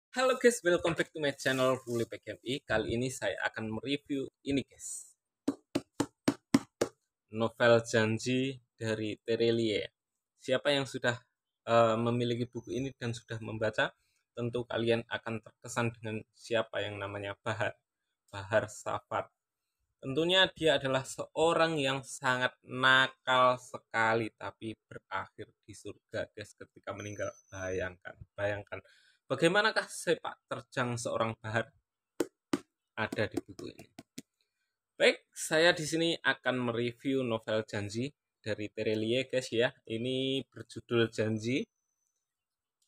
Halo guys, welcome back to my channel Ruli PGMI. Kali ini saya akan mereview ini guys, novel Janji dari Terelie. Siapa yang sudah memiliki buku ini dan sudah membaca, tentu kalian akan terkesan dengan siapa yang namanya Bahar Safar. Tentunya dia adalah seorang yang sangat nakal sekali, tapi berakhir di surga guys ketika meninggal. Bayangkan, bagaimanakah sepak terjang seorang Bahar ada di buku ini. Baik, saya di sini akan mereview novel Janji dari Terelie guys ya. Ini berjudul Janji.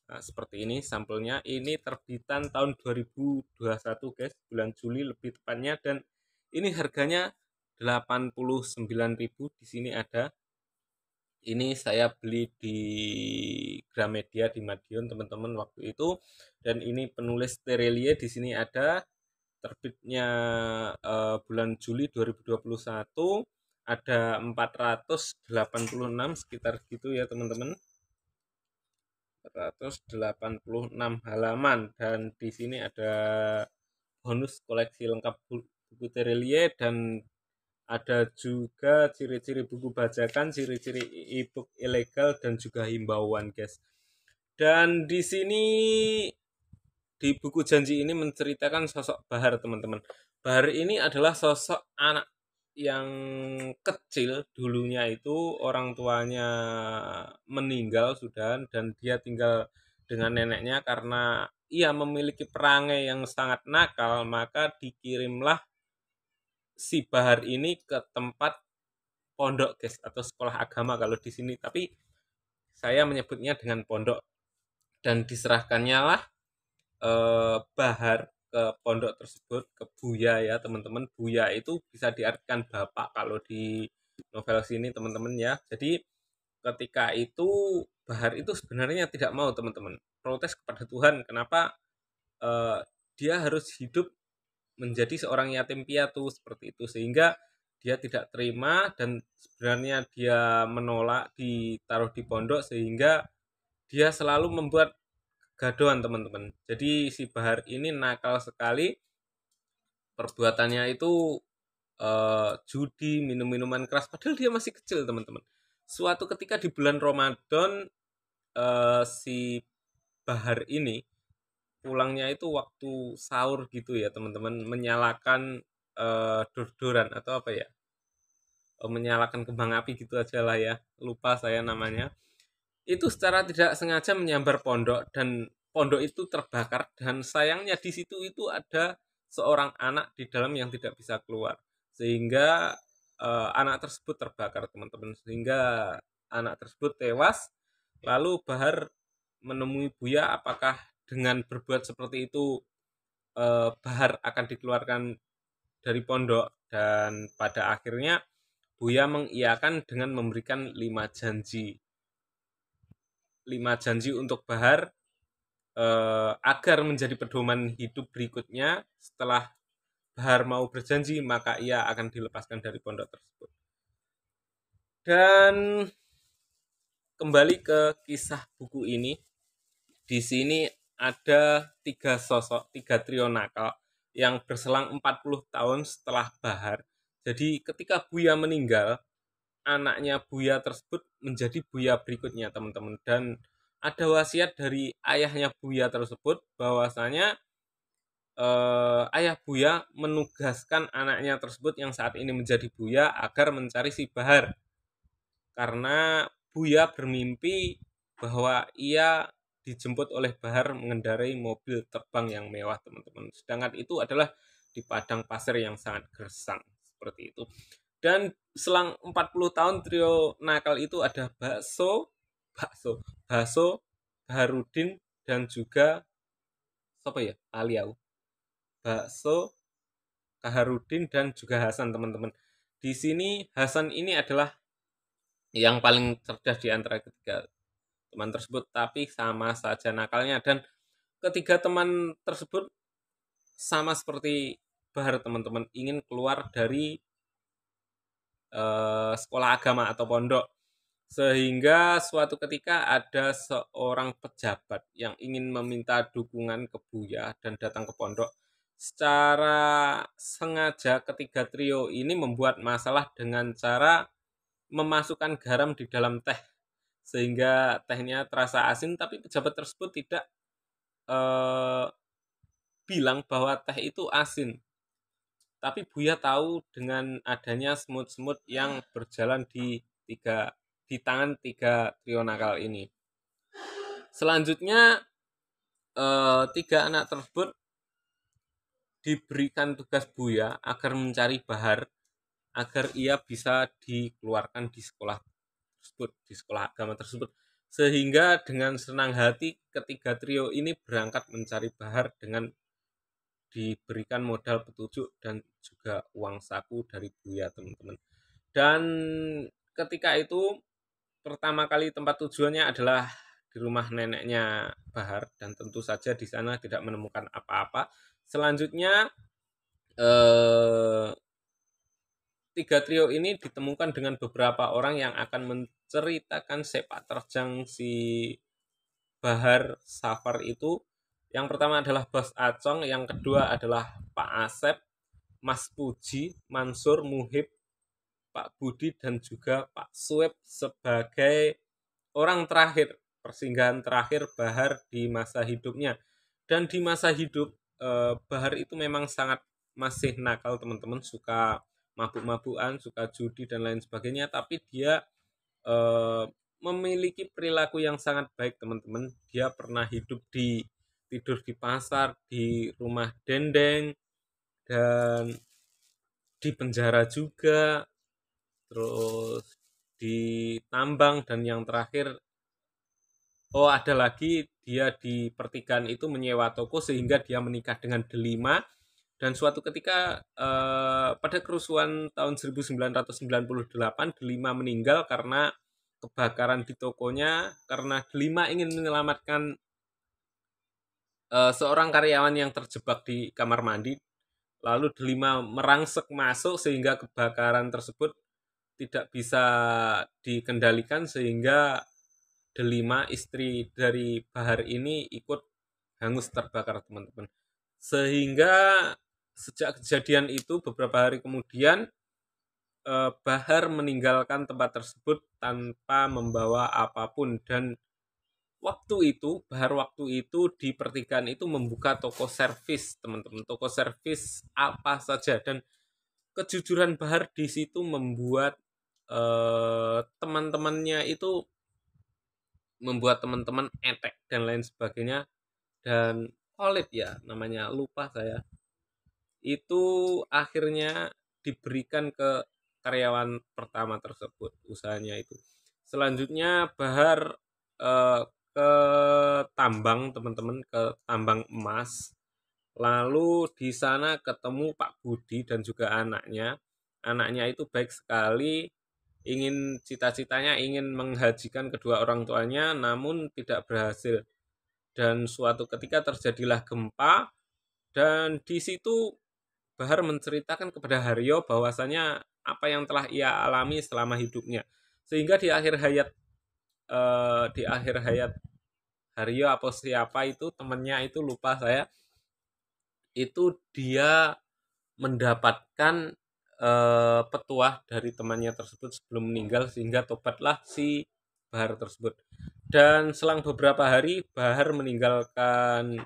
Nah, seperti ini sampulnya. Ini terbitan tahun 2021 guys, bulan Juli lebih tepatnya, dan ini harganya 89.000. Di sini ada. Ini saya beli di Gramedia di Madiun teman-teman waktu itu, dan ini penulis Terelie di sini ada. Terbitnya bulan Juli 2021, ada 486 sekitar gitu ya teman-teman, 486 halaman, dan di sini ada bonus koleksi lengkap buku Terelie, dan ada juga ciri-ciri buku bajakan, ciri-ciri e-book ilegal, dan juga himbauan guys. Dan di sini di buku Janji ini menceritakan sosok Bahar teman-teman. Bahar ini adalah sosok anak yang kecil, dulunya itu orang tuanya meninggal sudah, dan dia tinggal dengan neneknya. Karena ia memiliki perangai yang sangat nakal, maka dikirimlah si Bahar ini ke tempat pondok guys, atau sekolah agama kalau di sini, tapi saya menyebutnya dengan pondok. Dan diserahkannya lah Bahar ke pondok tersebut, ke Buya ya teman-teman. Buya itu bisa diartikan bapak kalau di novel sini teman-teman ya. Jadi ketika itu Bahar itu sebenarnya tidak mau teman-teman, protes kepada Tuhan kenapa eh, dia harus hidup menjadi seorang yatim piatu seperti itu, sehingga dia tidak terima, dan sebenarnya dia menolak ditaruh di pondok, sehingga dia selalu membuat gadoan teman-teman. Jadi si Bahar ini nakal sekali, perbuatannya itu judi, minum minuman keras, padahal dia masih kecil teman-teman. Suatu ketika di bulan Ramadan, si Bahar ini pulangnya itu waktu sahur gitu ya teman-teman, menyalakan dor-doran atau apa ya, menyalakan kembang api gitu aja lah ya, lupa saya namanya. Itu secara tidak sengaja menyambar pondok, dan pondok itu terbakar, dan sayangnya di situ itu ada seorang anak di dalam yang tidak bisa keluar, sehingga anak tersebut terbakar teman-teman, sehingga anak tersebut tewas. Lalu Bahar menemui Buya, apakah dengan berbuat seperti itu Bahar akan dikeluarkan dari pondok, dan pada akhirnya Buya mengiyakan dengan memberikan 5 janji untuk Bahar, agar menjadi pedoman hidup berikutnya. Setelah Bahar mau berjanji, maka ia akan dilepaskan dari pondok tersebut. Dan kembali ke kisah buku ini, di sini ada 3 sosok, 3 trio nakal yang berselang 40 tahun setelah Bahar. Jadi ketika Buya meninggal, anaknya Buya tersebut menjadi Buya berikutnya teman-teman. Dan ada wasiat dari ayahnya Buya tersebut, bahwasanya ayah Buya menugaskan anaknya tersebut yang saat ini menjadi Buya agar mencari si Bahar, karena Buya bermimpi bahwa ia dijemput oleh Bahar mengendarai mobil terbang yang mewah teman-teman, sedangkan itu adalah di padang pasir yang sangat gersang seperti itu. Dan selang 40 tahun trio nakal itu ada Bakso, Baharudin, dan juga siapa ya, Aliau. Bakso, Kaharudin, dan juga Hasan teman-teman. Di sini Hasan ini adalah yang paling cerdas di antara ketiga teman tersebut, tapi sama saja nakalnya. Dan ketiga teman tersebut sama seperti Bahar teman-teman, ingin keluar dari sekolah agama atau pondok, Sehingga suatu ketika ada seorang pejabat yang ingin meminta dukungan ke Buya dan datang ke pondok. Secara sengaja ketiga trio ini membuat masalah dengan cara memasukkan garam di dalam teh sehingga tehnya terasa asin, tapi pejabat tersebut tidak eh, bilang bahwa teh itu asin. Tapi Buya tahu dengan adanya semut-semut yang berjalan di tangan tiga trio nakal ini. Selanjutnya tiga anak tersebut diberikan tugas Buya agar mencari Bahar agar ia bisa dikeluarkan di sekolah tersebut, di sekolah agama tersebut. Sehingga dengan senang hati ketiga trio ini berangkat mencari Bahar dengan diberikan modal petunjuk dan juga uang saku dari Buya, teman-teman. Dan ketika itu pertama kali tempat tujuannya adalah di rumah neneknya Bahar dan tentu saja di sana tidak menemukan apa-apa. Selanjutnya tiga trio ini ditemukan dengan beberapa orang yang akan menceritakan sepak terjang si Bahar Safar itu. Yang pertama adalah Bos Acong, yang kedua adalah Pak Asep, Mas Puji, Mansur, Muhib, Pak Budi, dan juga Pak Sueb sebagai orang terakhir, persinggahan terakhir Bahar di masa hidupnya. Dan di masa hidup Bahar itu memang sangat masih nakal, teman-teman, suka mabuk-mabukan, suka judi dan lain sebagainya, tapi dia eh, memiliki perilaku yang sangat baik, teman-teman. Dia pernah tidur di pasar, di rumah dendeng, dan di penjara juga, terus di tambang, dan yang terakhir ada lagi dia di pertigaan itu menyewa toko sehingga dia menikah dengan Delima. Dan suatu ketika pada kerusuhan tahun 1998 Delima meninggal karena kebakaran di tokonya, karena Delima ingin menyelamatkan seorang karyawan yang terjebak di kamar mandi. Lalu Delima merangsek masuk sehingga kebakaran tersebut tidak bisa dikendalikan, sehingga Delima, istri dari Bahar ini, ikut hangus terbakar, teman-teman. Sehingga sejak kejadian itu beberapa hari kemudian Bahar meninggalkan tempat tersebut tanpa membawa apapun. Dan waktu itu di pertigaan itu membuka toko servis, teman-teman, toko servis apa saja. Dan kejujuran Bahar di situ membuat teman-temannya itu membuat teman-teman etek dan lain sebagainya. Dan Khalid ya namanya, lupa saya, itu akhirnya diberikan ke karyawan pertama tersebut usahanya itu. Selanjutnya Bahar eh, ke tambang, teman-teman, ke tambang emas. Lalu di sana ketemu Pak Budi dan juga anaknya. Anaknya itu baik sekali, cita-citanya ingin menghajikan kedua orang tuanya, namun tidak berhasil. Dan suatu ketika terjadilah gempa, dan di situ Bahar menceritakan kepada Haryo bahwasanya apa yang telah ia alami selama hidupnya. Sehingga di akhir hayat Haryo apa siapa itu temannya itu, lupa saya, itu dia mendapatkan petuah dari temannya tersebut sebelum meninggal, sehingga tobatlah si Bahar tersebut. Dan selang beberapa hari Bahar meninggalkan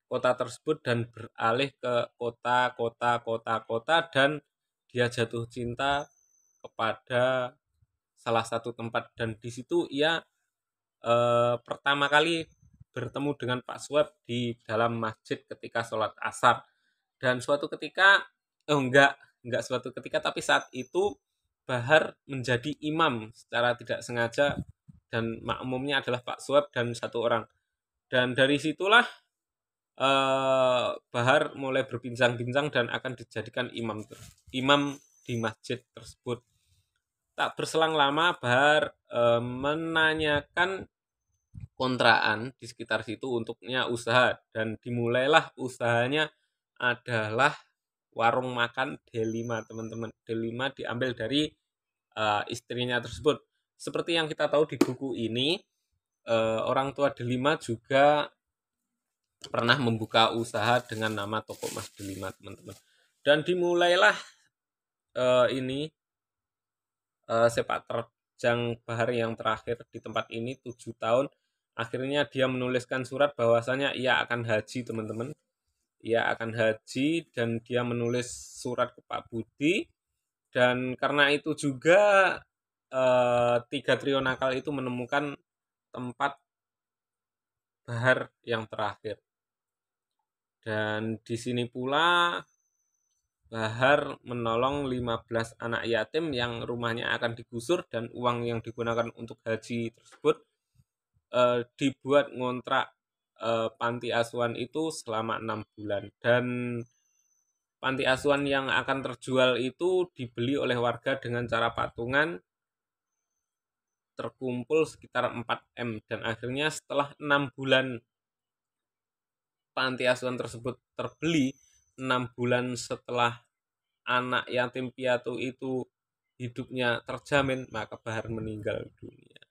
kota tersebut dan beralih ke kota, dan dia jatuh cinta kepada salah satu tempat. Dan di situ ia pertama kali bertemu dengan Pak Sueb di dalam masjid ketika sholat asar. Dan suatu ketika, enggak suatu ketika, tapi saat itu Bahar menjadi imam secara tidak sengaja, dan makmumnya adalah Pak Sueb dan satu orang. Dan dari situlah Bahar mulai berbincang-bincang dan akan dijadikan imam di masjid tersebut. Tak berselang lama Bahar menanyakan kontrakan di sekitar situ untuknya usaha, dan dimulailah usahanya adalah warung makan Delima, teman-teman. Delima diambil dari istrinya tersebut. seperti yang kita tahu di buku ini, orang tua Delima juga pernah membuka usaha dengan nama Toko Mas Delima, teman-teman. Dan dimulailah ini sepak terjang Bahar yang terakhir di tempat ini 7 tahun. Akhirnya dia menuliskan surat bahwasanya ia akan haji, teman-teman. Ia akan haji dan dia menulis surat ke Pak Budi. Dan karena itu juga tiga trio nakal itu menemukan tempat Bahar yang terakhir. Dan di sini pula Bahar menolong 15 anak yatim yang rumahnya akan digusur dan uang yang digunakan untuk haji tersebut dibuat ngontrak panti asuhan itu selama 6 bulan. Dan panti asuhan yang akan terjual itu dibeli oleh warga dengan cara patungan, terkumpul sekitar 4 M. Dan akhirnya setelah 6 bulan panti asuhan tersebut terbeli, 6 bulan setelah anak yatim piatu itu hidupnya terjamin, maka Bahar meninggal dunia.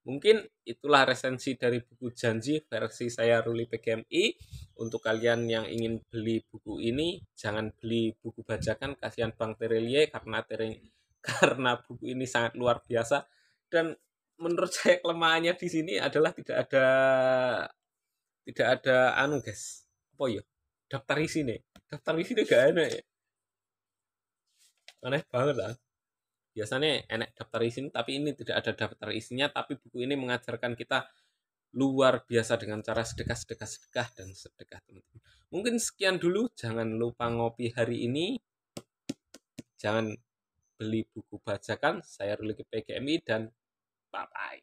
Mungkin itulah resensi dari buku Janji versi saya Ruli PGMI. Untuk kalian yang ingin beli buku ini, jangan beli buku bajakan, kasihan Bang Terelie karena buku ini sangat luar biasa. Dan menurut saya kelemahannya di sini adalah tidak ada anu guys. Apa ya? Daftar isi nih. Daftar isi nih gak ada ya. Aneh banget lah. Biasanya enak daftar isinya, tapi ini tidak ada daftar isinya, tapi buku ini mengajarkan kita luar biasa dengan cara sedekah, sedekah, sedekah, dan sedekah, teman-teman. Mungkin sekian dulu, jangan lupa ngopi hari ini, jangan beli buku bajakan, saya Ruli PGMI, dan bye-bye.